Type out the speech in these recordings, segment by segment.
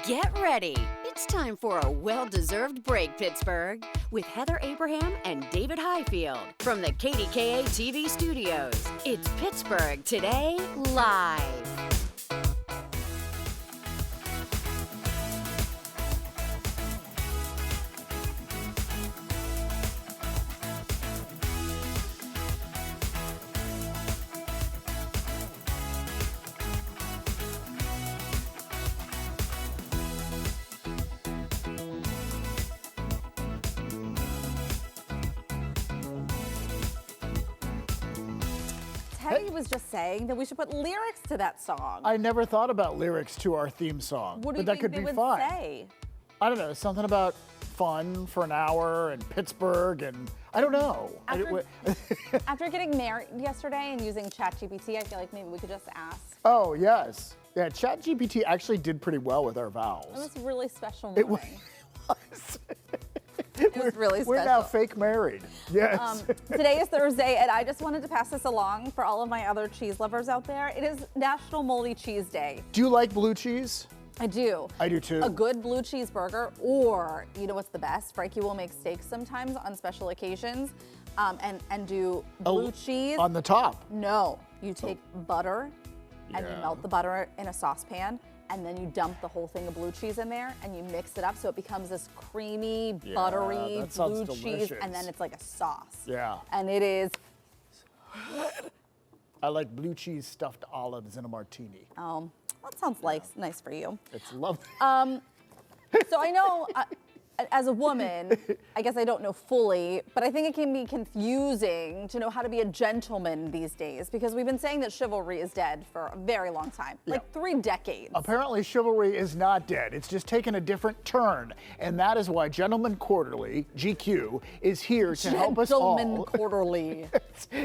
Get ready. It's time for a well-deserved break, Pittsburgh, with Heather Abraham and David Highfield from the KDKA-TV studios. It's Pittsburgh Today Live. Teddy was just saying that we should put lyrics to that song. I never thought about lyrics to our theme song, What do you but that think could they be would fun. say? I don't know, something about fun for an hour and Pittsburgh and I don't know. After getting married yesterday and using ChatGPT, I feel like maybe we could just ask. Oh, yes. Yeah, ChatGPT actually did pretty well with our vowels. It was a really special It morning. was. It was really We're special. now fake married. Yes. Today is Thursday, and I just wanted to pass this along for all of my other cheese lovers out there. It is National Moldy Cheese Day. Do you like blue cheese? I do. I do too. A good blue cheeseburger, or you know what's the best? Frankie will make steaks sometimes on special occasions, and do blue cheese. On the top. No, you take butter and you Yeah. melt the butter in a saucepan, and then you dump the whole thing of blue cheese in there and you mix it up so it becomes this creamy, buttery that sounds blue cheese, delicious. and then it's like a sauce. Yeah. And it is, I like blue cheese stuffed olives in a martini. that sounds like nice for you. It's lovely. So I know, as a woman, I guess I don't know fully, but I think it can be confusing to know how to be a gentleman these days, because we've been saying that chivalry is dead for a very long time, like 3 decades. Apparently, chivalry is not dead. It's just taken a different turn. And that is why Gentleman Quarterly, GQ, is here to help us all. Gentleman Quarterly.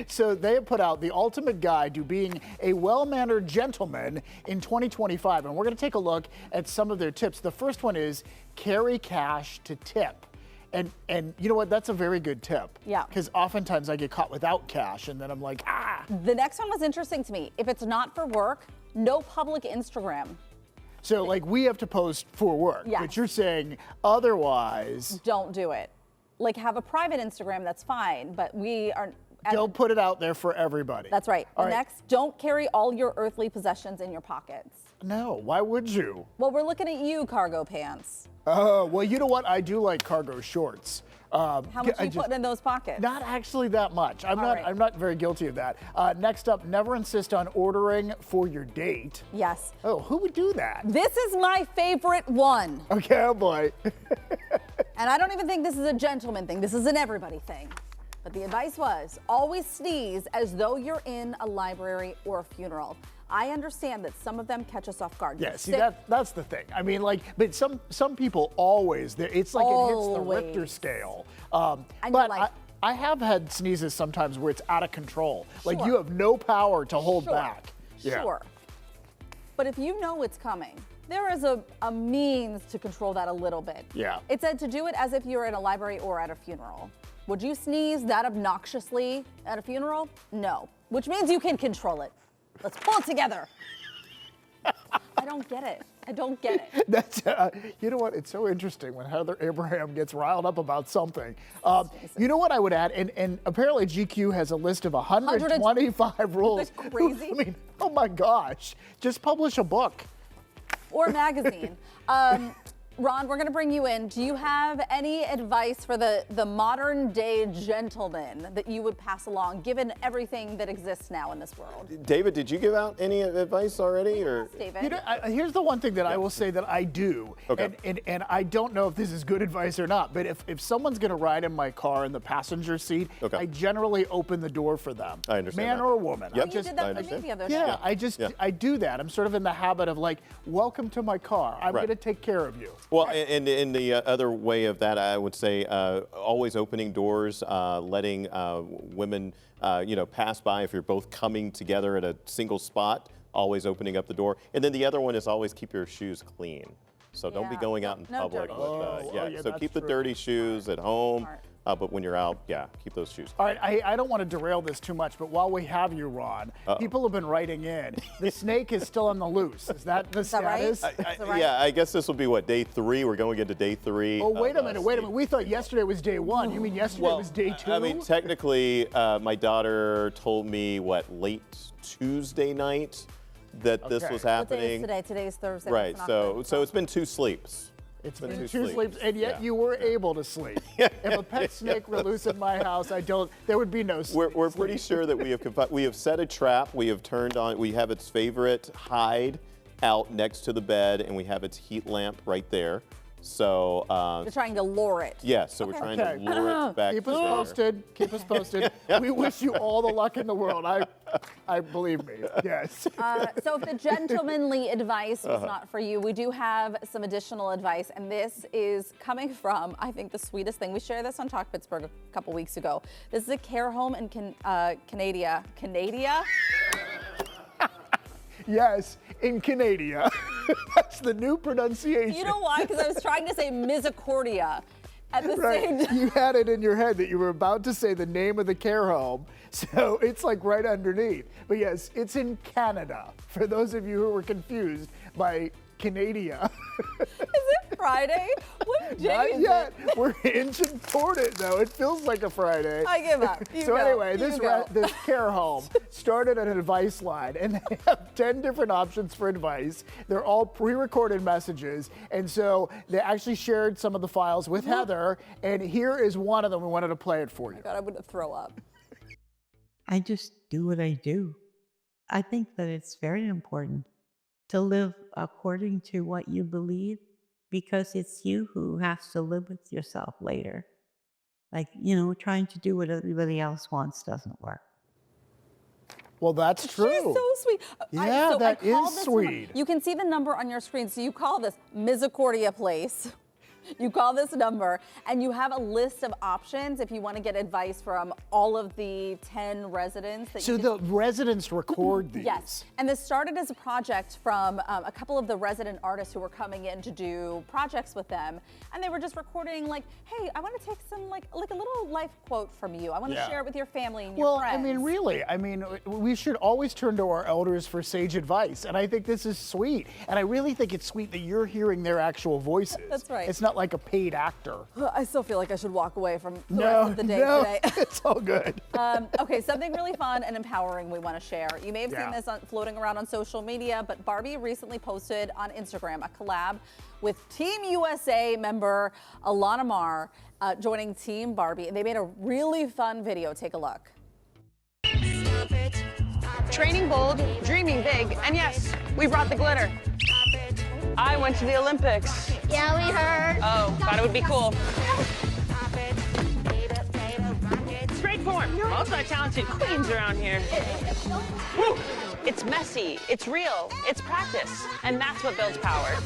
So they have put out the ultimate guide to being a well-mannered gentleman in 2025. And we're going to take a look at some of their tips. The first one is carry cash to tip. And you know what? That's a very good tip. Yeah. Because oftentimes I get caught without cash and then I'm like, ah. The next one was interesting to me. If it's not for work, no public Instagram. So like we have to post for work. Yes. But you're saying otherwise. Don't do it. Like, have a private Instagram, that's fine, but we are. Don't put it out there for everybody. That's right. All right. Next, don't carry all your earthly possessions in your pockets. No, why would you? Well, we're looking at you, cargo pants. Oh, well, you know what? I do like cargo shorts. How much are you putting in those pockets? Not actually that much. I'm right. not very guilty of that. Next up, never insist on ordering for your date. Yes. Oh, who would do that? This is my favorite one. Okay, oh boy. And I don't even think this is a gentleman thing. This is an everybody thing. But the advice was, always sneeze as though you're in a library or a funeral. I understand that some of them catch us off guard. Yeah, see, that's the thing. I mean, like, but some people always, it's like it hits the Richter Always. scale. And But you're like- I have had sneezes sometimes where it's out of control. Like Sure. you have no power to hold Sure. back. Yeah. Sure. But if you know it's coming, there is a means to control that a little bit. Yeah. It said to do it as if you're in a library or at a funeral. Would you sneeze that obnoxiously at a funeral? No. Which means you can control it. Let's pull it together. I don't get it. I don't get it. That's, you know what? It's so interesting when Heather Abraham gets riled up about something. You know what I would add? And apparently GQ has a list of 125 rules. That's crazy. I mean, oh my gosh. Just publish a book. Or a magazine. Ron, we're going to bring you in. Do you have any advice for the modern day gentleman that you would pass along, given everything that exists now in this world? David, did you give out any advice already, or? David? You know, here's the one thing that I will say that I do, Okay. and I don't know if this is good advice or not, but if someone's going to ride in my car in the passenger seat, Okay. I generally open the door for them. I understand Man that. or woman. Yep. I You just, did that for me understand. the other day. yeah, I do that. I'm sort of in the habit of like, welcome to my car. I'm Right. going to take care of you. Well, and the other way of that, I would say, always opening doors, letting women, pass by if you're both coming together at a single spot. Always opening up the door, and then the other one is always keep your shoes clean. So don't be Yeah. going out in No public dirty with, shoes. Oh, yeah, so that's keep the true. dirty shoes at home. Smart. But when you're out, yeah, keep those shoes. All right, I don't want to derail this too much, but while we have you, Ron, people have been writing in. The snake is still on the loose. Is that the status? Right? Yeah, I guess this will be what, day 3? We're going into day 3. Oh, wait a minute. We thought yesterday was day 1. You mean yesterday was day 2? I mean, technically, my daughter told me, late Tuesday night that this was happening. What day is today? Today's Thursday. Right, so it's been 2 sleeps. It's been 2 sleeps, and yet you were able to sleep. If a pet snake were loose in my house, there would be no sleep. We're pretty sure that we have set a trap. We have we have its favorite hide out next to the bed, and we have its heat lamp right there. So you're trying to lure it. Yeah, so we're trying to lure it back. Keep us posted. Keep us posted. We wish you all the luck in the world. I believe me. Yes. So if the gentlemanly advice was not for you, we do have some additional advice, and this is coming from, I think, the sweetest thing. We shared this on Talk Pittsburgh a couple weeks ago. This is a care home in Canada. Yes, in Canada. That's the new pronunciation. You know why? Because I was trying to say misericordia at the same time. You had it in your head that you were about to say the name of the care home, so it's like right underneath. But yes, it's in Canada, for those of you who were confused by Canada. Is it Friday? What day Not is yet. it? We're inching toward it, though. It feels like a Friday. I give up. Anyway, this care home started an advice line, and they have 10 different options for advice. They're all pre-recorded messages, and so they actually shared some of the files with Heather, and here is one of them. We wanted to play it for you. God, I'm going to throw up. I just do what I do. I think that it's very important to live according to what you believe, because it's you who has to live with yourself later. Like, trying to do what everybody else wants doesn't work. Well, that's true. She's so sweet. Yeah, that is sweet. You can see the number on your screen. So you call this Misericordia Place. You call this number, and you have a list of options if you want to get advice from all of the 10 residents. So the residents record these? Yes, and this started as a project from a couple of the resident artists who were coming in to do projects with them, and they were just recording like, hey, I want to take some like a little life quote from you. I want to share it with your family and your friends. Well, I mean, really, we should always turn to our elders for sage advice, and I think this is sweet, and I really think it's sweet that you're hearing their actual voices. That's right. It's not like a paid actor. I still feel like I should walk away from the rest of the day today. It's all good. Okay, something really fun and empowering we want to share. You may have seen this floating around on social media, but Barbie recently posted on Instagram a collab with Team USA member Alana Marr joining Team Barbie, and they made a really fun video. Take a look. Training bold, dreaming big, and yes, we brought the glitter. I went to the Olympics. Yeah, we heard. Oh, thought it would be cool. It's great form. Most of our talented queens around here. Woo! It's messy, it's real, it's practice, and that's what builds power.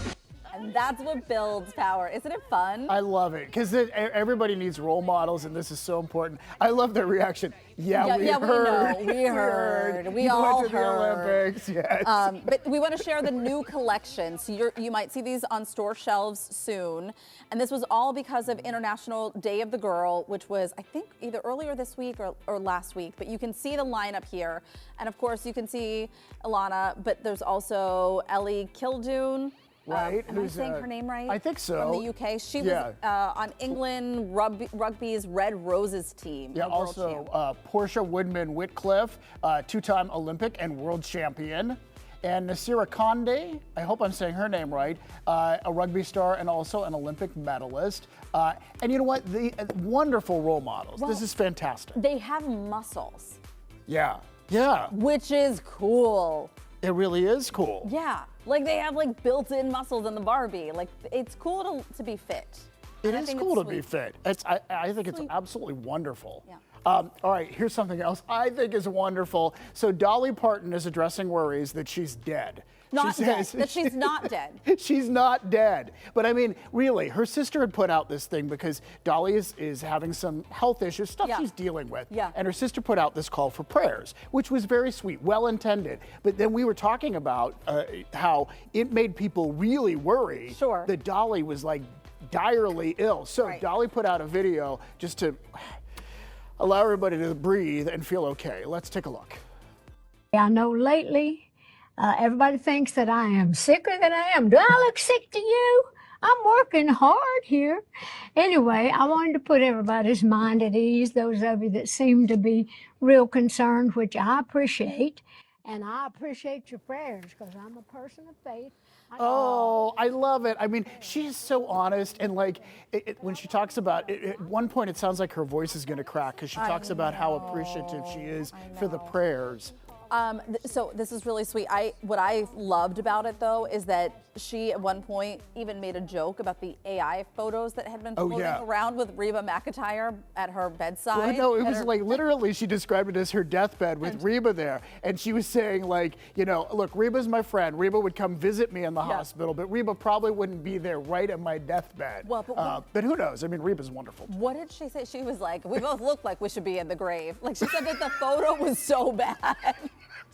And that's what builds power. Isn't it fun? I love it, because everybody needs role models, and this is so important. I love their reaction. We heard. We heard. We all went to heard. The Olympics, yes. But we want to share the new collection. So you might see these on store shelves soon. And this was all because of International Day of the Girl, which was, I think, either earlier this week or last week. But you can see the lineup here. And of course, you can see Alana, but there's also Ellie Kildoon. Right. Am I saying her name right? I think so. From the UK. She was on England Rugby's Red Roses team. Yeah, also Portia Woodman-Whitcliffe, two-time Olympic and world champion. And Nasira Condé, I hope I'm saying her name right, a rugby star and also an Olympic medalist. And you know what? The wonderful role models. This is fantastic. They have muscles. Yeah. Which is cool. It really is cool. Yeah, like they have like built-in muscles in the Barbie. Like it's cool to be fit. It is cool to be fit. I think it's absolutely wonderful. Yeah. All right, here's something else I think is wonderful. So Dolly Parton is addressing worries that she's dead. She's not dead. She's not dead. But I mean, really, her sister had put out this thing because Dolly is having some health issues, stuff she's dealing with. Yeah. And her sister put out this call for prayers, which was very sweet, well intended. But then we were talking about how it made people really worry that Dolly was like direly ill. So Right. Dolly put out a video just to allow everybody to breathe and feel okay. Let's take a look. I know lately everybody thinks that I am sicker than I am. Do I look sick to you? I'm working hard here. Anyway, I wanted to put everybody's mind at ease, those of you that seem to be real concerned, which I appreciate. And I appreciate your prayers because I'm a person of faith. Oh, I love it. I mean, she is so honest, and like when she talks about it, at one point it sounds like her voice is going to crack because she talks about how appreciative she is for the prayers. So this is really sweet. What I loved about it though is that she at one point even made a joke about the AI photos that had been floating around with Reba McEntire at her bedside. Well, no, it was like literally she described it as her deathbed with Reba there. And she was saying like, you know, look, Reba's my friend. Reba would come visit me in the hospital, but Reba probably wouldn't be there right at my deathbed. Well, but who knows? I mean, Reba's wonderful. What did she say? She was like, we both look like we should be in the grave. Like she said that the photo was so bad.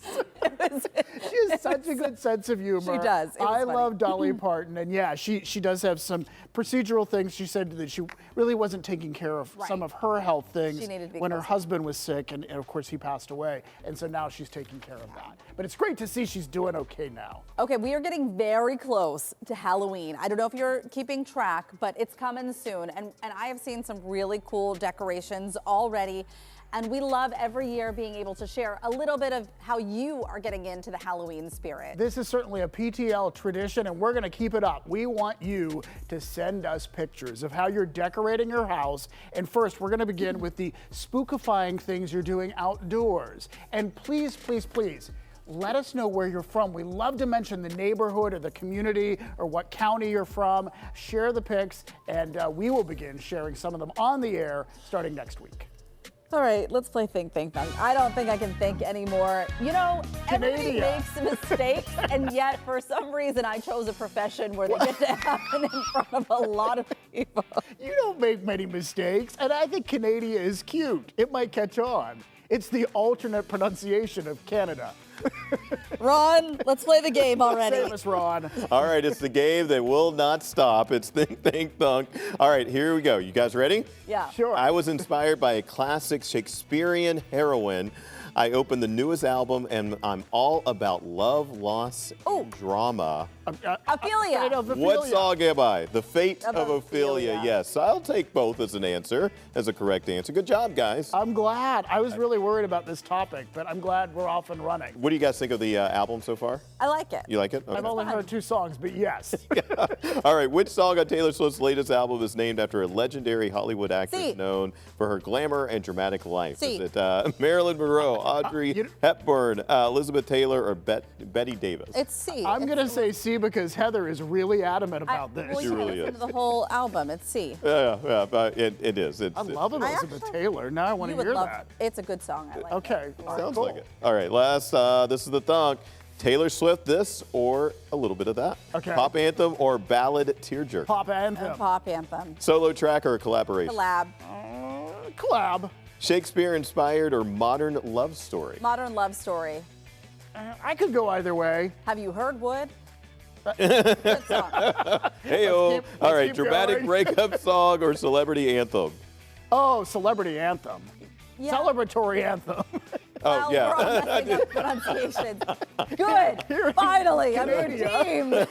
She has such a good sense of humor. She does. I love Dolly Parton, and yeah, she does have some procedural things. She said that she really wasn't taking care of some of her health things when her husband was sick, and of course he passed away, and so now she's taking care of that. But it's great to see she's doing okay now. Okay, we are getting very close to Halloween. I don't know if you're keeping track, but it's coming soon, and I have seen some really cool decorations already. And we love every year being able to share a little bit of how you are getting into the Halloween spirit. This is certainly a PTL tradition, and we're going to keep it up. We want you to send us pictures of how you're decorating your house. And first, we're going to begin with the spookifying things you're doing outdoors. And please, please, please, let us know where you're from. We love to mention the neighborhood or the community or what county you're from. Share the pics, and we will begin sharing some of them on the air starting next week. All right, let's play Think Thunk. I don't think I can think anymore. You know, everybody makes mistakes, and yet for some reason I chose a profession where they get to happen in front of a lot of people. You don't make many mistakes, and I think Canada is cute. It might catch on. It's the alternate pronunciation of Canada. Ron, let's play the game already. Save us, Ron. All right, it's the game that will not stop. It's Think, Think, Thunk. All right, here we go. You guys ready? Yeah. Sure. I was inspired by a classic Shakespearean heroine. I opened the newest album, and I'm all about love, loss, and drama. Ophelia. What song am I? The Fate of Ophelia. Yes, I'll take both as an answer, as a correct answer. Good job, guys. I'm glad. I was really worried about this topic, but I'm glad we're off and running. What do you guys think of the album so far? I like it. You like it? Okay. I've only heard 2 songs, but yes. All right, which song on Taylor Swift's latest album is named after a legendary Hollywood actress known for her glamour and dramatic life? Is it Marilyn Monroe, Audrey Hepburn, Elizabeth Taylor, or Betty Davis? It's C. I'm going to say C because Heather is really adamant about this. Well, She really listen is. to the whole album. It's C. Yeah, but it is. I love Elizabeth Taylor. Now I want to hear that. It's a good song. I like Okay. it. All right, Sounds cool. like it. All right, last, this is the thunk. Taylor Swift, this or a little bit of that? Okay. Pop anthem or ballad tearjerker? Pop anthem. Pop anthem. Solo track or collaboration? Collab. Collab. Shakespeare inspired or modern love story? Modern love story. I could go either way. Have you heard Wood? Good song. Hey-o. All right, keep dramatic going. breakup song or celebrity anthem? Oh, celebrity anthem. Yeah. Celebratory anthem. Oh, Well, yeah. we're all messing up pronunciations. Good. Finally, I'm redeemed.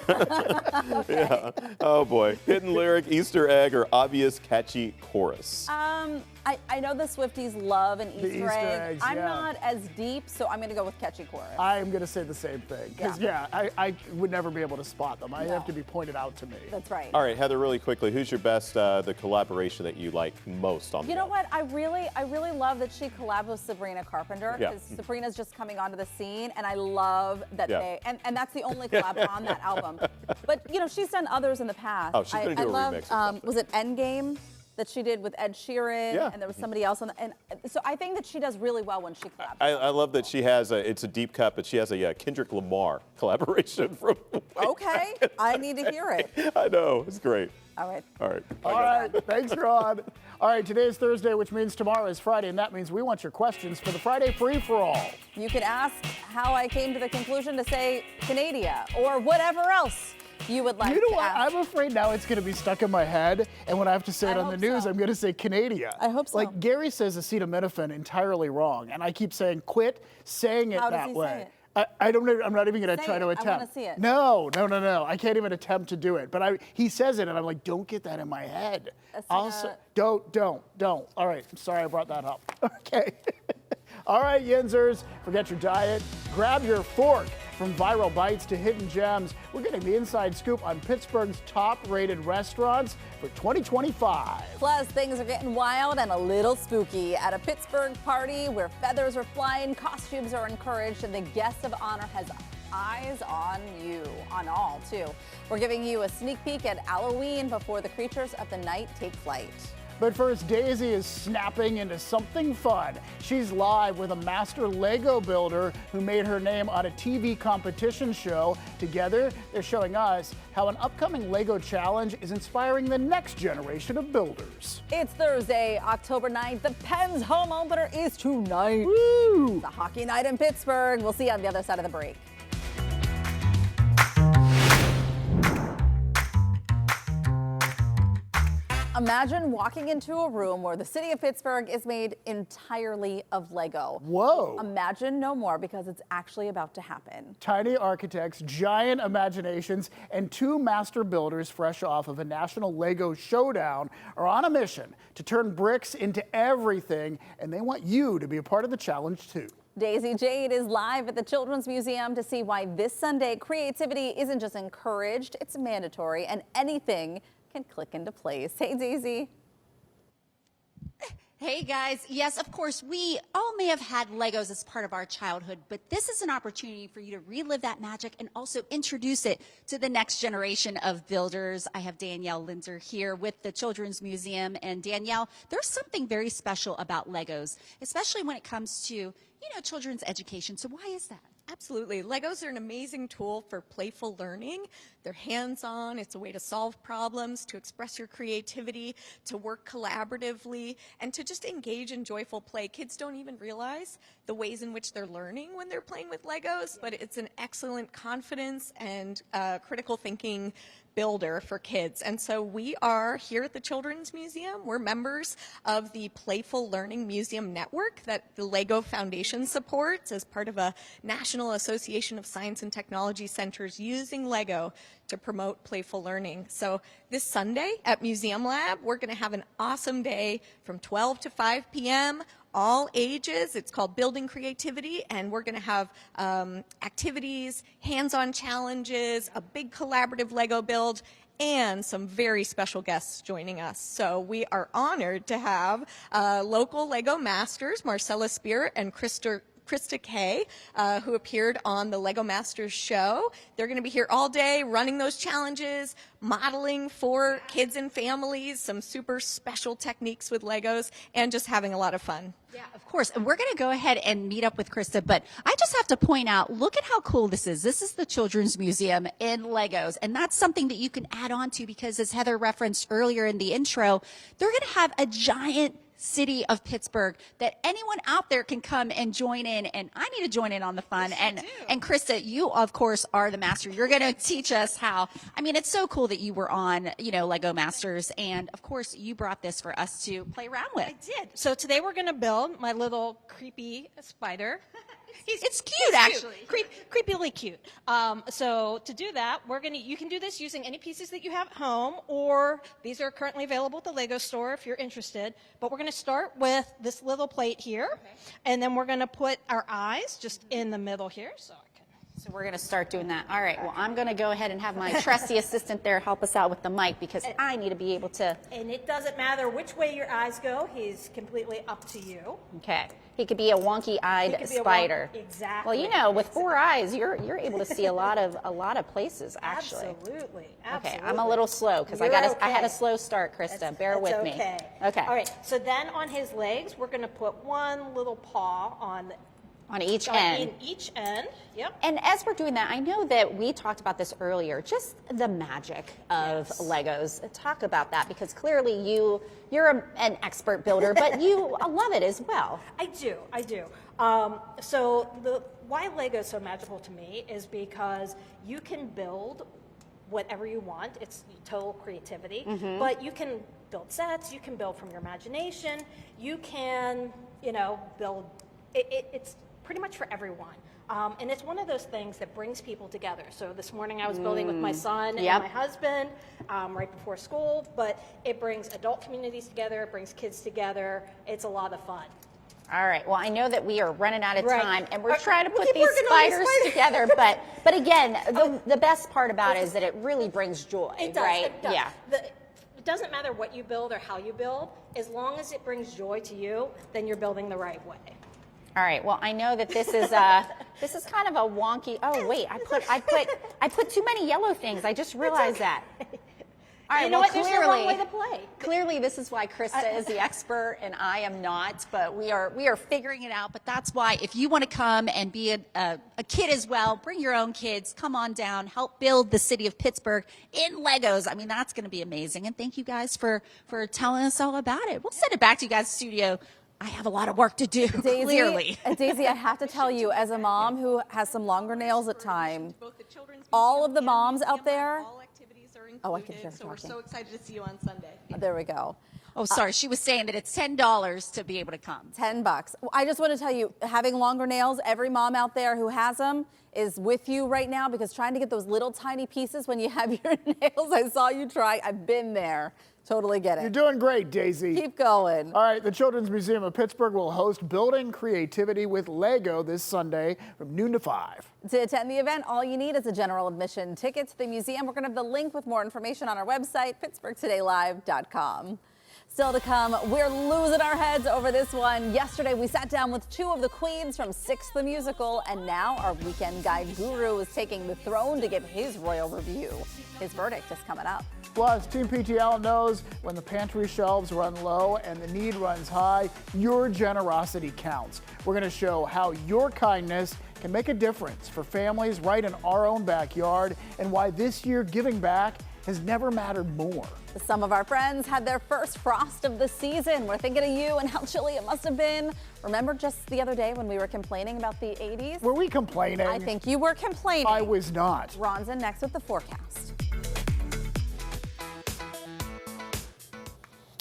Yeah. Oh boy. Hidden lyric, Easter egg, or obvious catchy chorus? I know the Swifties love an Easter Easter eggs, I'm yeah. not as deep, so I'm going to go with catchy chorus. I'm going to say the same thing. Because, I would never be able to spot them. I have to be pointed out to me. That's right. All right, Heather, really quickly, who's your best, the collaboration that you like most on the You know album? what? I really love that she collabed with Sabrina Carpenter Yeah. because Sabrina's just coming onto the scene, and I love that Yeah. and that's the only collab on that album. But you know, she's done others in the past. Oh, she's gonna do a remix of something. Was it Endgame that she did with Ed Sheeran? Yeah. And there was somebody else on the, and so I think that she does really well when she collabs. I love that she has it's a deep cut, but she has a Kendrick Lamar collaboration from. Okay, I need to hear it. I know, it's great. All right. All right. All right. Thanks, Ron. All right, today is Thursday, which means tomorrow is Friday, and that means we want your questions for the Friday free-for-all. You can ask how I came to the conclusion to say Canada or whatever else you would like You know to what? ask. I'm afraid now it's going to be stuck in my head, and when I have to say it I on the hope news, so. I'm going to say Canada. I hope so. Like Gary says acetaminophen entirely wrong, and I keep saying quit saying it How does that he way. say it? I don't know. I'm not even going to Say try it. to I attempt. wanna see it. No. I can't even attempt to do it. But he says it, and I'm like, don't get that in my head. Don't. All right. I'm sorry I brought that up. Okay. All right, Yinzers, forget your diet. Grab your fork. From viral bites to hidden gems, we're getting the inside scoop on Pittsburgh's top-rated restaurants for 2025. Plus, things are getting wild and a little spooky. At a Pittsburgh party where feathers are flying, costumes are encouraged, and the guest of honor has eyes on you, on all, too. We're giving you a sneak peek at Halloween before the creatures of the night take flight. But first, Daisy is snapping into something fun. She's live with a master Lego builder who made her name on a TV competition show. Together, they're showing us how an upcoming Lego challenge is inspiring the next generation of builders. It's Thursday, October 9th. The Pens home opener is tonight. Woo! It's a hockey night in Pittsburgh. We'll see you on the other side of the break. Imagine walking into a room where the city of Pittsburgh is made entirely of Lego. Whoa. Imagine no more, because it's actually about to happen. Tiny architects, giant imaginations, and two master builders fresh off of a national Lego showdown are on a mission to turn bricks into everything, and they want you to be a part of the challenge too. Daisy Jade is live at the Children's Museum to see why this Sunday creativity isn't just encouraged, it's mandatory, and anything can click into place. Hey, Daisy. Hey guys, yes, of course, we all may have had Legos as part of our childhood, but this is an opportunity for you to relive that magic and also introduce it to the next generation of builders. I have Danielle Linzer here with the Children's Museum, and Danielle, there's something very special about Legos, especially when it comes to, children's education. So why is that? Absolutely. Legos are an amazing tool for playful learning. They're hands-on. It's a way to solve problems, to express your creativity, to work collaboratively, and to just engage in joyful play. Kids don't even realize the ways in which they're learning when they're playing with Legos, but it's an excellent confidence and critical thinking builder for kids. And so we are here at the Children's Museum. We're members of the Playful Learning Museum Network that the LEGO Foundation supports as part of a National Association of Science and Technology Centers using LEGO to promote playful learning. So this Sunday at Museum Lab, we're going to have an awesome day from 12 to 5 p.m., all ages. It's called Building Creativity, and we're going to have activities, hands-on challenges, a big collaborative Lego build, and some very special guests joining us. So we are honored to have local Lego masters, Marcella Spear and Krista Kay, who appeared on the Lego Masters show. They're going to be here all day running those challenges, modeling for kids and families some super special techniques with Legos, and just having a lot of fun. Yeah, of course. And we're going to go ahead and meet up with Krista, but I just have to point out, look at how cool this is. This is the Children's Museum in Legos, and that's something that you can add on to because, as Heather referenced earlier in the intro, they're going to have a giant city of Pittsburgh that anyone out there can come and join in, and I need to join in on the fun. And Krista, you of course are the master. You're going to teach us how. I mean, it's so cool that you were on, Lego Masters, and of course you brought this for us to play around with. I did. So today we're going to build my little creepy spider. It's cute, actually. Creepily cute. So to do that, you can do this using any pieces that you have at home, or these are currently available at the Lego store if you're interested. But we're going to start with this little plate here, and then we're going to put our eyes just in the middle here. So we're going to start doing that. All right, well, I'm going to go ahead and have my trusty assistant there help us out with the mic because I need to be able to. And it doesn't matter which way your eyes go. He's completely up to you. Okay. He could be a wonky-eyed spider. Exactly. Well, with 4 eyes, you're able to see a lot of places, actually. Absolutely. Okay, I'm a little slow because I had a slow start, Krista. Bear with me. Okay. Okay. All right. So then on his legs, we're going to put one little paw on On each On end. each end, yep. And as we're doing that, I know that we talked about this earlier, just the magic of Legos. Talk about that, because clearly you're an expert builder, but you love it as well. I do. So why Lego is so magical to me is because you can build whatever you want. It's total creativity, but you can build sets, you can build from your imagination, you can, build, it's pretty much for everyone. And it's one of those things that brings people together. So this morning I was building with my son and my husband right before school, but it brings adult communities together, it brings kids together. It's a lot of fun. All right. Well, I know that we are running out of time, and we're trying to We put keep these working on these spiders spiders. together. But again, the best part about it is that it really brings joy, It does, right? it does. Yeah. It doesn't matter what you build or how you build, as long as it brings joy to you, then you're building the right way. All right. Well, I know that this is kind of a wonky. Oh wait, I put too many yellow things. I just realized that. All right. You know well, what? There's no wrong way to play. Clearly, this is why Krista is the expert and I am not. But we are figuring it out. But that's why, if you want to come and be a kid as well, bring your own kids. Come on down. Help build the city of Pittsburgh in Legos. I mean, that's going to be amazing. And thank you guys for telling us all about it. We'll send it back to you guys in the studio. I have a lot of work to do, clearly. Daisy, I have to tell you, as a mom who has some longer nails at times, all of the moms out there. Oh, I can hear her So we're talking. so excited to see you on Sunday. There we go. Oh, sorry. She was saying that it's $10 to be able to come. $10. Well, I just want to tell you, having longer nails, every mom out there who has them is with you right now, because trying to get those little tiny pieces when you have your nails, I saw you try. I've been there. Totally get it. You're doing great, Daisy. Keep going. All right, the Children's Museum of Pittsburgh will host Building Creativity with Lego this Sunday from noon to 5. To attend the event, all you need is a general admission ticket to the museum. We're going to have the link with more information on our website, pittsburghtodaylive.com. Still to come, we're losing our heads over this one. Yesterday, we sat down with two of the queens from Six the Musical, and now our weekend guide guru is taking the throne to give his royal review. His verdict is coming up. Plus, Team PTL knows when the pantry shelves run low and the need runs high, your generosity counts. We're going to show how your kindness can make a difference for families right in our own backyard, and why this year giving back has never mattered more. Some of our friends had their first frost of the season. We're thinking of you and how chilly it must have been. Remember just the other day when we were complaining about the 80s? Were we complaining? I think you were complaining. I was not. Ron's in next with the forecast.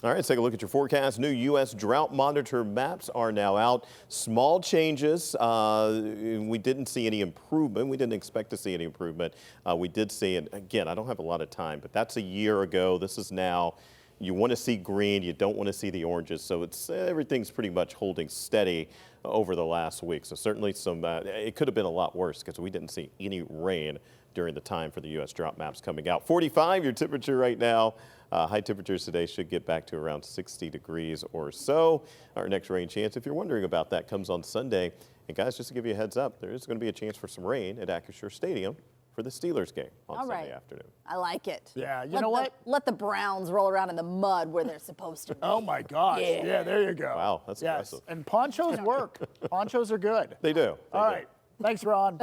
All right, let's take a look at your forecast. New U.S. drought monitor maps are now out. Small changes. We didn't see any improvement. We didn't expect to see any improvement. We did see, and again, I don't have a lot of time, but that's a year ago. This is now. You want to see green. You don't want to see the oranges. So everything's pretty much holding steady over the last week. So certainly it could have been a lot worse because we didn't see any rain during the time for the U.S. drought maps coming out. 45 your temperature right now. High temperatures today should get back to around 60 degrees or so. Our next rain chance, if you're wondering about that, comes on Sunday. And guys, just to give you a heads up, there is going to be a chance for some rain at Acrisure Stadium for the Steelers game on Sunday afternoon. I like it. Yeah, you know what? Let the Browns roll around in the mud where they're supposed to be. Oh my gosh. Yeah, there you go. Wow, that's impressive. And ponchos work. Ponchos are good. They do. All right. Thanks, Ron.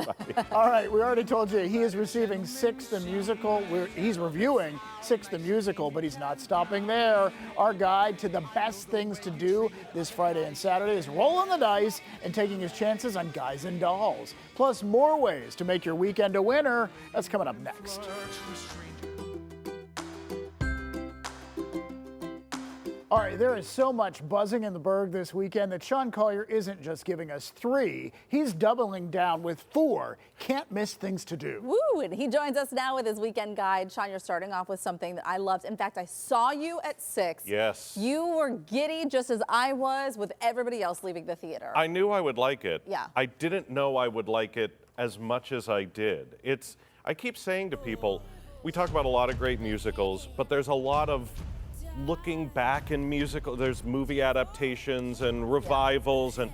All right, we already told you he is receiving Six the Musical. He's reviewing Six the Musical, but he's not stopping there. Our guide to the best things to do this Friday and Saturday is rolling the dice and taking his chances on Guys and Dolls. Plus, more ways to make your weekend a winner. That's coming up next. All right, there is so much buzzing in the Berg this weekend that Sean Collier isn't just giving us 3. He's doubling down with 4 can't miss things to do. Woo, and he joins us now with his weekend guide. Sean, you're starting off with something that I loved. In fact, I saw you at 6. Yes. You were giddy just as I was with everybody else leaving the theater. I knew I would like it. Yeah. I didn't know I would like it as much as I did. I keep saying to people, we talk about a lot of great musicals, but there's a lot of looking back in musical, there's movie adaptations and revivals, and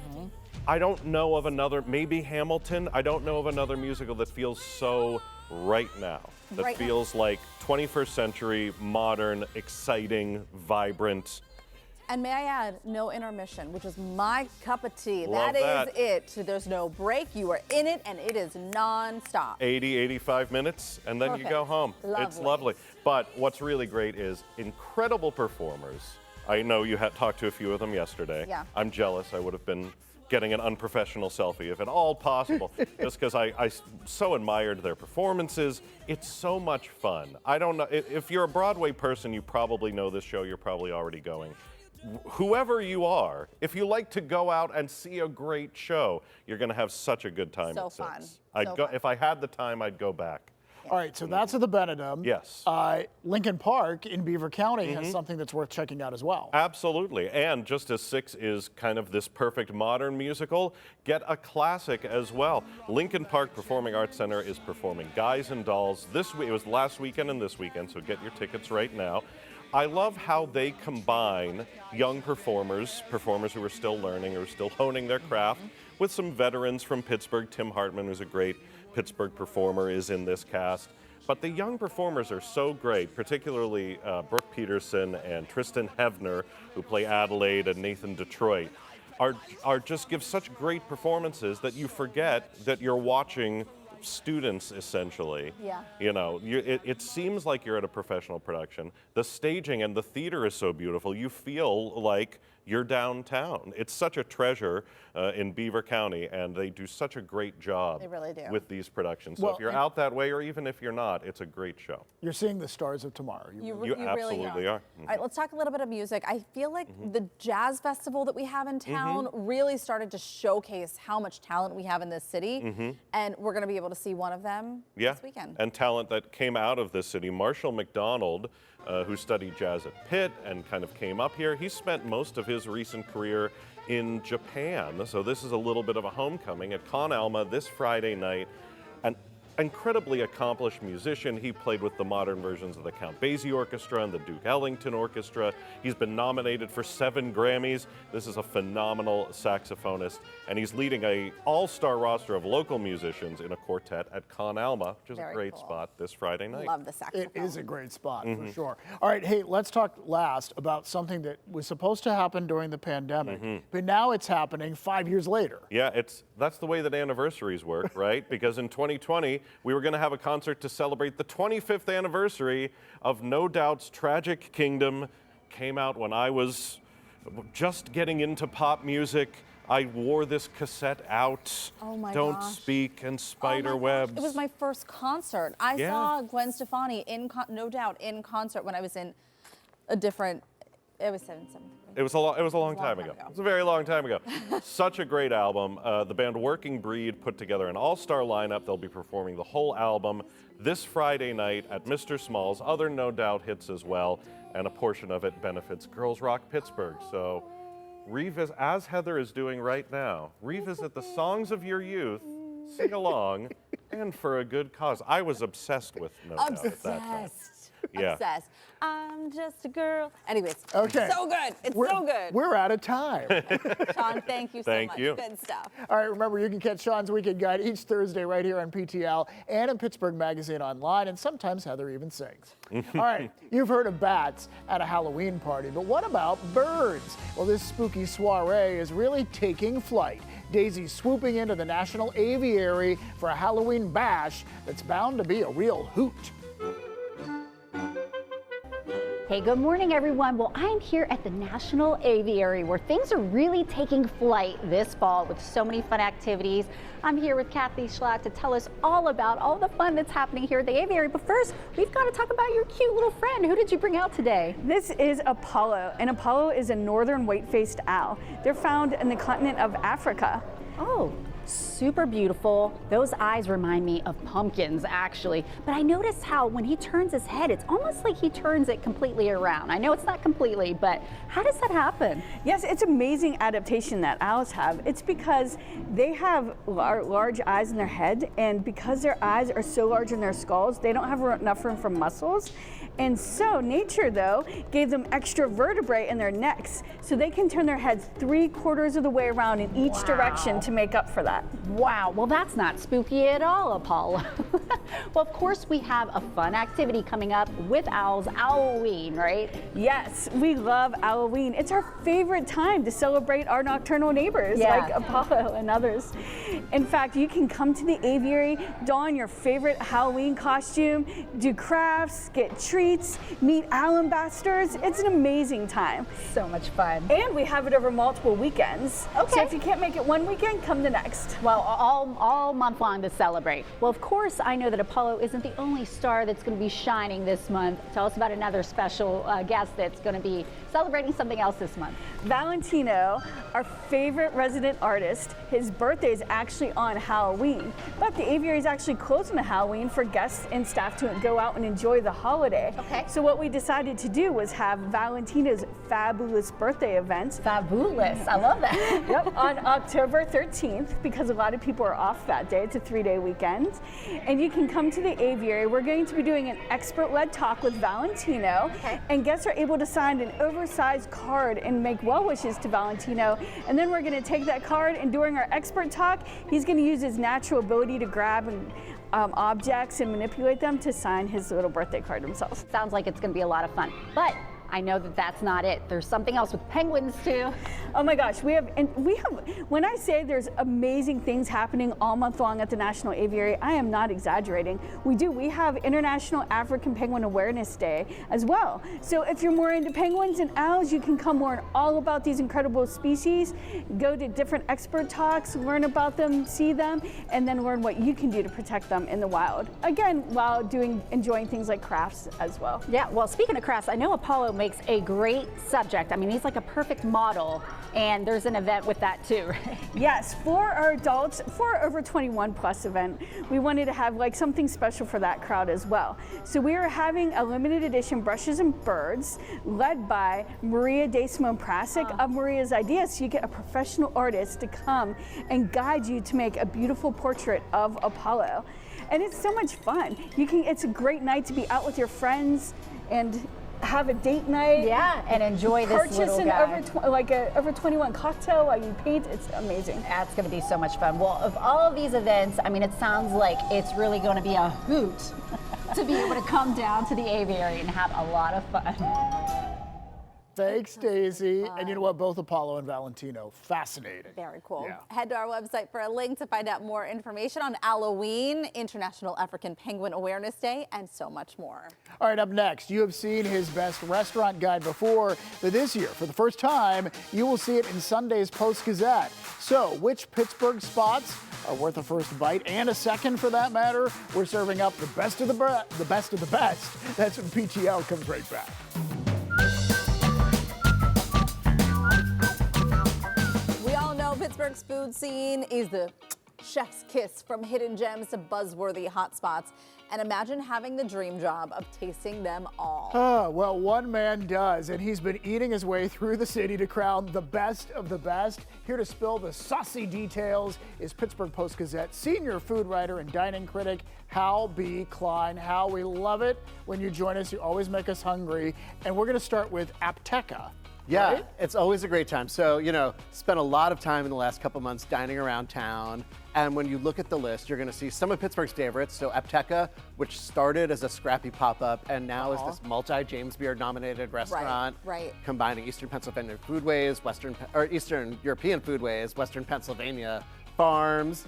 I don't know of another, maybe Hamilton, I don't know of another musical that feels so right now, that feels like 21st century, modern, exciting, vibrant. And may I add, no intermission, which is my cup of tea. Love That that. is it. There's no break. You are in it, and it is nonstop. 80, 85 minutes, and then you go Perfect. home. It's Lovely. lovely. But what's really great is incredible performers. I know you had talked to a few of them yesterday. Yeah. I'm jealous. I would have been getting an unprofessional selfie if at all possible, just because I so admired their performances. It's so much fun. I don't know, if you're a Broadway person, you probably know this show, you're probably already going. Whoever you are, if you like to go out and see a great show, you're going to have such a good time So at fun. 6. I'd So go, fun. if I had the time, I'd go back. All right, so that's at the Benedum. Yes. Lincoln Park in Beaver County has something that's worth checking out as well. Absolutely. And just as 6 is kind of this perfect modern musical, get a classic as well. Lincoln Park Performing Arts Center is performing Guys and Dolls this week. It was last weekend and this weekend, so get your tickets right now. I love how they combine young performers who are still learning, who are still honing their craft, with some veterans from Pittsburgh. Tim Hartman, who's a great Pittsburgh performer, is in this cast. But the young performers are so great, particularly Brooke Peterson and Tristan Hevner, who play Adelaide, and Nathan Detroit, are just give such great performances that you forget that you're watching students, essentially. Yeah. You know, it seems like you're at a professional production. The staging and the theater is so beautiful. You feel like you're downtown. It's such a treasure in Beaver County, and they do such a great job They really do. with these productions. So Well, if you're out that way, or even if you're not, it's a great show. You're seeing the stars of tomorrow. You You really absolutely are. All right, let's talk a little bit of music. I feel like the jazz festival that we have in town really started to showcase how much talent we have in this city, and we're going to be able to see one of them this weekend. And talent that came out of this city. Marshall McDonald, who studied jazz at Pitt and kind of came up here, he spent most of his recent career in Japan. So this is a little bit of a homecoming at Con Alma this Friday night. An incredibly accomplished musician. He played with the modern versions of the Count Basie Orchestra and the Duke Ellington Orchestra. He's been nominated for 7 Grammys. This is a phenomenal saxophonist, and he's leading an all-star roster of local musicians in a quartet at Con Alma, which is Very a great cool. spot this Friday night. Love the saxophone. It is a great spot, for sure. All right, hey, let's talk last about something that was supposed to happen during the pandemic, but now it's happening 5 years later. Yeah, that's the way that anniversaries work, right? Because in 2020, we were going to have a concert to celebrate the 25th anniversary of No Doubt's Tragic Kingdom. Came out when I was just getting into pop music. I wore this cassette out. Oh my Don't gosh. Speak and Oh my Spiderwebs. gosh, it was my first concert. I Yeah. saw Gwen Stefani No Doubt in concert when I was in a different. It was seventh grade. It was a long time time ago. ago. It was a very long time ago. Such a great album. The band Working Breed put together an all-star lineup. They'll be performing the whole album this Friday night at Mr. Small's. Other No Doubt hits as well, and a portion of it benefits Girls Rock Pittsburgh. So revisit, as Heather is doing right now, revisit the songs of your youth, sing along, and for a good cause. I was obsessed with No Doubt at that time. Obsessed. Yeah. Obsessed. I'm just a girl. Anyways, Okay. so good. It's so good. We're out of time. Sean, thank you so Thank much. you. Good stuff. All right, remember, you can catch Sean's Weekend Guide each Thursday right here on PTL and in Pittsburgh Magazine online, and sometimes Heather even sings. All right, you've heard of bats at a Halloween party, but what about birds? Well, this spooky soiree is really taking flight. Daisy's swooping into the National Aviary for a Halloween bash that's bound to be a real hoot. Hey, good morning, everyone. Well, I'm here at the National Aviary where things are really taking flight this fall with so many fun activities. I'm here with Kathy Schlatt to tell us all about all the fun that's happening here at the aviary. But first, we've got to talk about your cute little friend. Who did you bring out today? This is Apollo, and Apollo is a northern white-faced owl. They're found in the continent of Africa. Oh, super beautiful. Those eyes remind me of pumpkins, actually. But I noticed how when he turns his head, it's almost like he turns it completely around. I know it's not completely, but how does that happen? Yes, it's amazing adaptation that owls have. It's because they have large eyes in their head, and because their eyes are so large in their skulls, they don't have enough room for muscles. And so nature, though, gave them extra vertebrae in their necks, so they can turn their heads 3/4 of the way around in each direction to make up for that. that. Wow, well that's not spooky at all, Apollo. Well, of course we have a fun activity coming up with owls, Halloween, right? Yes, we love Halloween. It's our favorite time to celebrate our nocturnal neighbors like Apollo and others. In fact, you can come to the aviary, don your favorite Halloween costume, do crafts, get treats, meet owl ambassadors. It's an amazing time. So much fun. And we have it over multiple weekends. Okay. So if you can't make it one weekend, come the next. Well, all month long to celebrate. Well, of course, I know that Apollo isn't the only star that's going to be shining this month. Tell us about another special guest that's going to be celebrating something else this month. Valentino, our favorite resident artist, his birthday is actually on Halloween, but the aviary is actually closed on Halloween for guests and staff to go out and enjoy the holiday. Okay. So what we decided to do was have Valentino's fabulous birthday event. Fabulous, I love that. Yep, on October 13th, because a lot of people are off that day. It's a 3-day weekend. And you can come to the aviary. We're going to be doing an expert-led talk with Valentino, and guests are able to sign an oversized card and make well wishes to Valentino. And then we're going to take that card, and during our expert talk, he's going to use his natural ability to grab and objects and manipulate them to sign his little birthday card himself. Sounds like it's going to be a lot of fun. But I know that that's not it. There's something else with penguins too. Oh my gosh, we have, when I say there's amazing things happening all month long at the National Aviary, I am not exaggerating. We have International African Penguin Awareness Day as well. So if you're more into penguins and owls, you can come learn all about these incredible species, go to different expert talks, learn about them, see them, and then learn what you can do to protect them in the wild. Again, while enjoying things like crafts as well. Yeah, well, speaking of crafts, I know Apollo makes a great subject. I mean, he's like a perfect model, and there's an event with that too, right? Yes, for our adults, for our over 21 plus event, we wanted to have like something special for that crowd as well. So we are having a limited edition brushes and birds led by Maria de Simone Prasic of Maria's Ideas. So you get a professional artist to come and guide you to make a beautiful portrait of Apollo. And it's so much fun. It's a great night to be out with your friends and have a date night. Yeah, and enjoy this little guy. Purchase an over 21 cocktail while you paint. It's amazing. That's going to be so much fun. Well, of all of these events, I mean, it sounds like it's really going to be a hoot to be able to come down to the aviary and have a lot of fun. Thanks, Daisy. And you know what? Both Apollo and Valentino, fascinating. Very cool. Yeah. Head to our website for a link to find out more information on Halloween, International African Penguin Awareness Day, and so much more. All right, up next, you have seen his best restaurant guide before, but this year, for the first time, you will see it in Sunday's Post-Gazette. So, which Pittsburgh spots are worth a first bite and a second for that matter? We're serving up the best of the best of the best. That's when PTL comes right back. Pittsburgh's food scene is the chef's kiss, from hidden gems to buzzworthy hotspots. And imagine having the dream job of tasting them all. Well, one man does, and he's been eating his way through the city to crown the best of the best. Here to spill the saucy details is Pittsburgh Post-Gazette senior food writer and dining critic Hal B. Klein. Hal, we love it when you join us. You always make us hungry. And we're going to start with Apteca. Yeah, right? It's always a great time. So, spent a lot of time in the last couple months dining around town. And when you look at the list, you're going to see some of Pittsburgh's favorites. So Apteca, which started as a scrappy pop-up and now is this multi-James Beard nominated restaurant. Right. Combining Eastern Pennsylvania foodways, Eastern European foodways, Western Pennsylvania farms.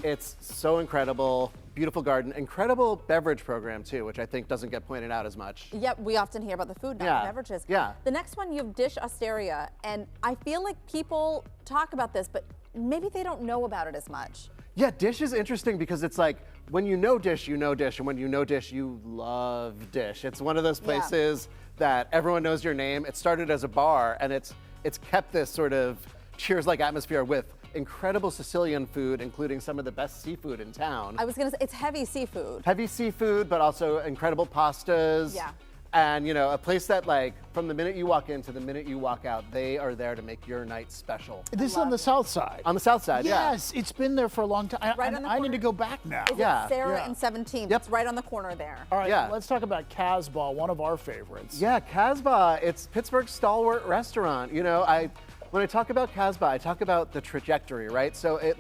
It's so incredible. Beautiful garden, incredible beverage program too, which I think doesn't get pointed out as much. Yep, we often hear about the food, not the beverages. Yeah. The next one, you have Dish Osteria, and I feel like people talk about this, but maybe they don't know about it as much. Yeah, Dish is interesting because it's like, when you know Dish, you know Dish, and when you know Dish, you love Dish. It's one of those places that everyone knows your name. It started as a bar, and it's kept this sort of Cheers-like atmosphere with incredible Sicilian food, including some of the best seafood in town. I was gonna say, it's heavy seafood. Heavy seafood, but also incredible pastas. Yeah. And a place that, like, from the minute you walk in to the minute you walk out, they are there to make your night special. This is on the south side. On the south side, yes, it's been there for a long time. Right on the I need to go back now. Is it Sarah and 17th? Yep. It's right on the corner there. All right, let's talk about Casbah, one of our favorites. Yeah, Casbah, it's Pittsburgh's stalwart restaurant. when I talk about Casbah, I talk about the trajectory, right? So it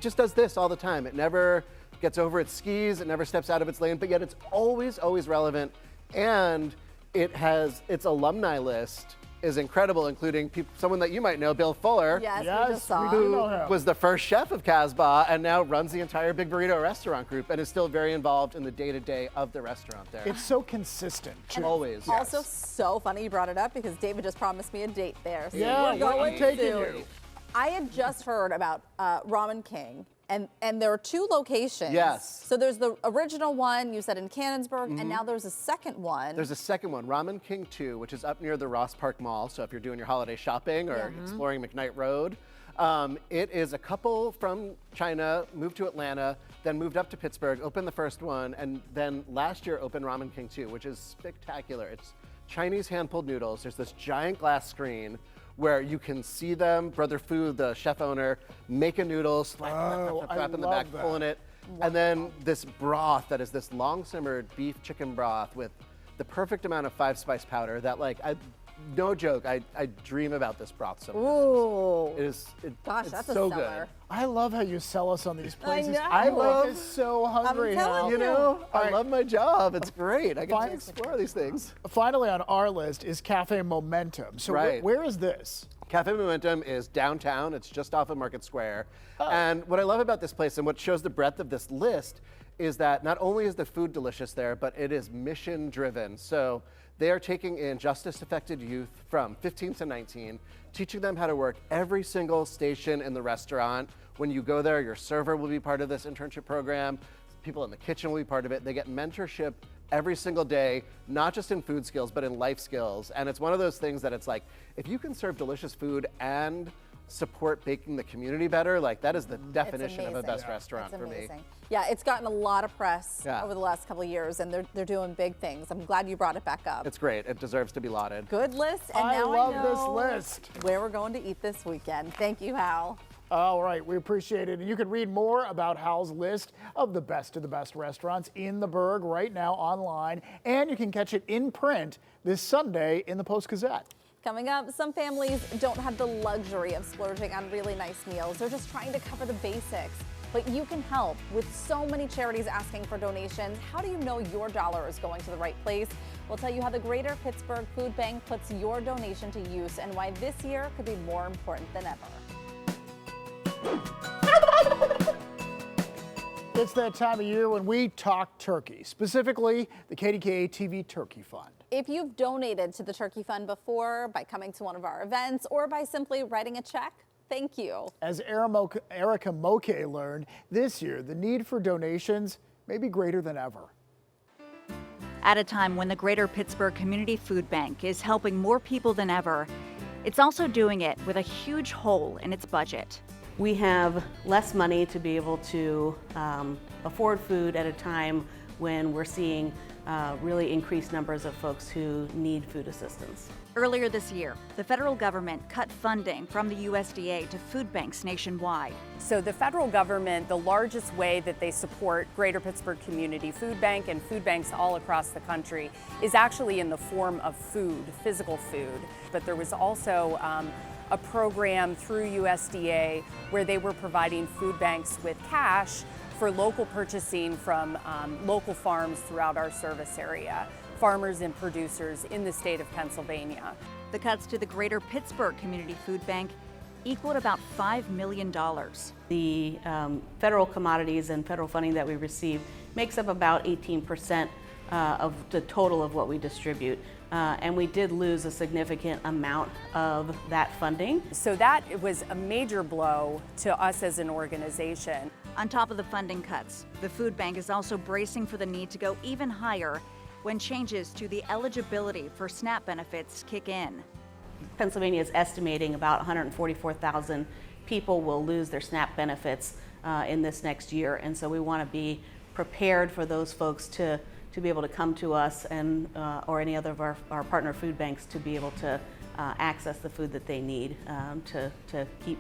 just does this all the time. It never gets over its skis, it never steps out of its lane, but yet it's always, always relevant. And its alumni list is incredible, including someone that you might know, Bill Fuller. Yes, we just saw. Who was the first chef of Casbah and now runs the entire Big Burrito restaurant group and is still very involved in the day-to-day of the restaurant there. It's so consistent, too. Always. Also so funny you brought it up because David just promised me a date there. So yeah, we're going taking to. you? I had just heard about Ramen King. And there are 2 locations. Yes. So there's the original one you said in Cannonsburg, and now there's a second one. There's a second one, Ramen King 2, which is up near the Ross Park Mall. So if you're doing your holiday shopping or exploring McKnight Road, it is a couple from China, moved to Atlanta, then moved up to Pittsburgh, opened the first one, and then last year opened Ramen King 2, which is spectacular. It's Chinese hand-pulled noodles. There's this giant glass screen where you can see them, Brother Fu, the chef owner, make a noodle, slap in the back, pulling it. Wow. And then this broth that is this long-simmered beef chicken broth with the perfect amount of 5-spice powder that, no joke, I dream about this broth so much. Ooh. Gosh, that's so a seller. good. I love how you sell us on these places. I love so hungry now. You know, I love my job. It's great. I get to explore these things. Finally on our list is Cafe Momentum. So where is this? Cafe Momentum is downtown. It's just off of Market Square. And what I love about this place and what shows the breadth of this list is that not only is the food delicious there, but it is mission driven. So they are taking in justice-affected youth from 15 to 19, teaching them how to work every single station in the restaurant. When you go there, your server will be part of this internship program. People in the kitchen will be part of it. They get mentorship every single day, not just in food skills, but in life skills. And it's one of those things that it's like, if you can serve delicious food and support making the community better, that is the definition of a best restaurant for me. Yeah, it's gotten a lot of press over the last couple of years, and they're doing big things. I'm glad you brought it back up. It's great. It deserves to be lauded. Good list, and now I love know this list. Where we're going to eat this weekend. Thank you, Hal. All right, we appreciate it. And you can read more about Hal's list of the best restaurants in the Burgh right now online, and you can catch it in print this Sunday in the Post-Gazette. Coming up, some families don't have the luxury of splurging on really nice meals. They're just trying to cover the basics. But you can help with so many charities asking for donations. How do you know your dollar is going to the right place? We'll tell you how the Greater Pittsburgh Food Bank puts your donation to use and why this year could be more important than ever. It's that time of year when we talk turkey, specifically the KDKA-TV Turkey Fund. If you've donated to the Turkey Fund before by coming to one of our events or by simply writing a check, thank you. As Erica Moke learned, this year the need for donations may be greater than ever. At a time when the Greater Pittsburgh Community Food Bank is helping more people than ever, it's also doing it with a huge hole in its budget. We have less money to be able to afford food at a time when we're seeing really increased numbers of folks who need food assistance. Earlier this year, the federal government cut funding from the USDA to food banks nationwide. So the federal government, the largest way that they support Greater Pittsburgh Community Food Bank and food banks all across the country is actually in the form of food, physical food. But there was also a program through USDA where they were providing food banks with cash for local purchasing from local farms throughout our service area, farmers and producers in the state of Pennsylvania. The cuts to the Greater Pittsburgh Community Food Bank equaled about $5 million. The federal commodities and federal funding that we receive makes up about 18% of the total of what we distribute. And we did lose a significant amount of that funding. So that was a major blow to us as an organization. On top of the funding cuts, the food bank is also bracing for the need to go even higher when changes to the eligibility for SNAP benefits kick in. Pennsylvania is estimating about 144,000 people will lose their SNAP benefits in this next year. And so we want to be prepared for those folks to be able to come to us and or any other of our partner food banks to be able to access the food that they need to keep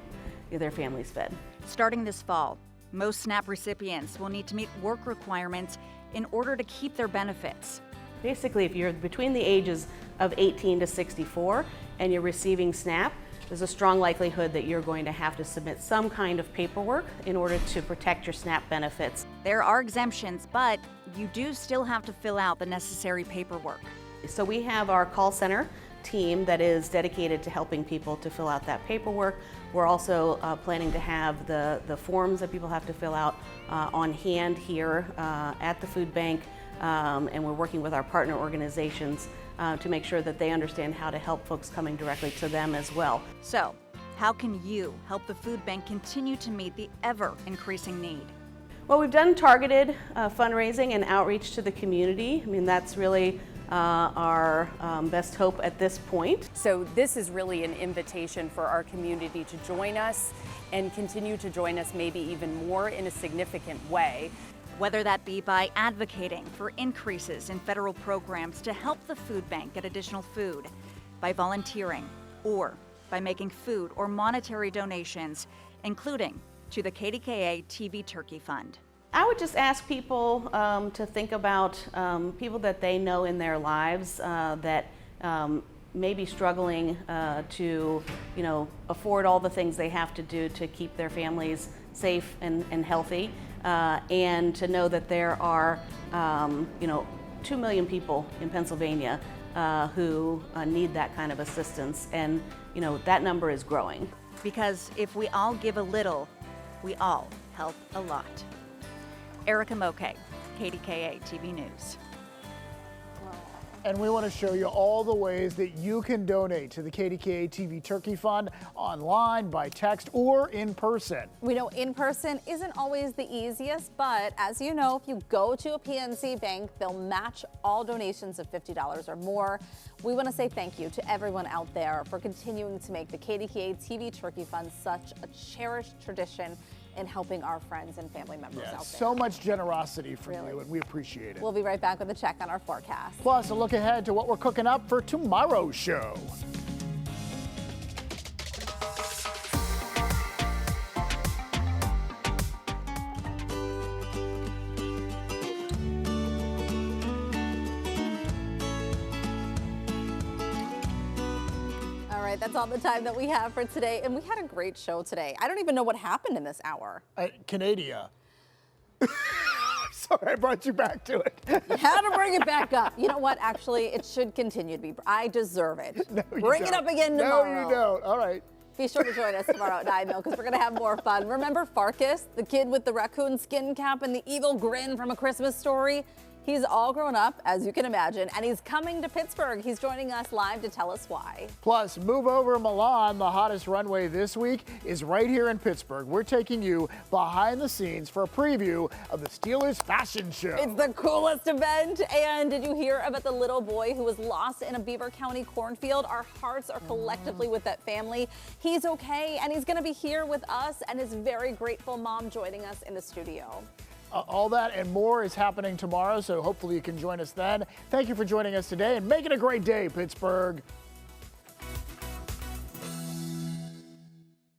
their families fed. Starting this fall, most SNAP recipients will need to meet work requirements in order to keep their benefits. Basically, if you're between the ages of 18 to 64 and you're receiving SNAP, there's a strong likelihood that you're going to have to submit some kind of paperwork in order to protect your SNAP benefits. There are exemptions, but you do still have to fill out the necessary paperwork. So we have our call center team that is dedicated to helping people to fill out that paperwork. We're also planning to have the forms that people have to fill out on hand here at the food bank, and we're working with our partner organizations to make sure that they understand how to help folks coming directly to them as well. So, how can you help the food bank continue to meet the ever-increasing need? Well, we've done targeted fundraising and outreach to the community. I mean, that's really our best hope at this point. So this is really an invitation for our community to join us and continue to join us maybe even more in a significant way. Whether that be by advocating for increases in federal programs to help the food bank get additional food, by volunteering, or by making food or monetary donations, including to the KDKA-TV Turkey Fund. I would just ask people to think about people that they know in their lives that may be struggling to, afford all the things they have to do to keep their families safe and healthy, and to know that there are, 2 million people in Pennsylvania who need that kind of assistance, and that number is growing. Because if we all give a little, we all help a lot. Erica Moke, KDKA-TV News. And we want to show you all the ways that you can donate to the KDKA-TV Turkey Fund online, by text, or in person. We know in person isn't always the easiest, but as you know, if you go to a PNC bank, they'll match all donations of $50 or more. We want to say thank you to everyone out there for continuing to make the KDKA-TV Turkey Fund such a cherished tradition in helping our friends and family members out there. So much generosity from you, and we appreciate it. We'll be right back with a check on our forecast. Plus, a look ahead to what we're cooking up for tomorrow's show. That's all the time that we have for today, and we had a great show today. I don't even know what happened in this hour. Canada. Sorry, I brought you back to it. You had to bring it back up. You know what? Actually, it should continue to be. I deserve it. No, bring it up again tomorrow. No, you don't. All right. Be sure to join us tomorrow at 9, though, because we're going to have more fun. Remember Farkas, the kid with the raccoon skin cap and the evil grin from A Christmas Story? He's all grown up, as you can imagine, and he's coming to Pittsburgh. He's joining us live to tell us why. Plus, move over Milan. The hottest runway this week is right here in Pittsburgh. We're taking you behind the scenes for a preview of the Steelers fashion show. It's the coolest event. And did you hear about the little boy who was lost in a Beaver County cornfield? Our hearts are collectively with that family. He's okay, and he's going to be here with us and his very grateful mom joining us in the studio. All that and more is happening tomorrow, so hopefully you can join us then. Thank you for joining us today, and make it a great day, Pittsburgh.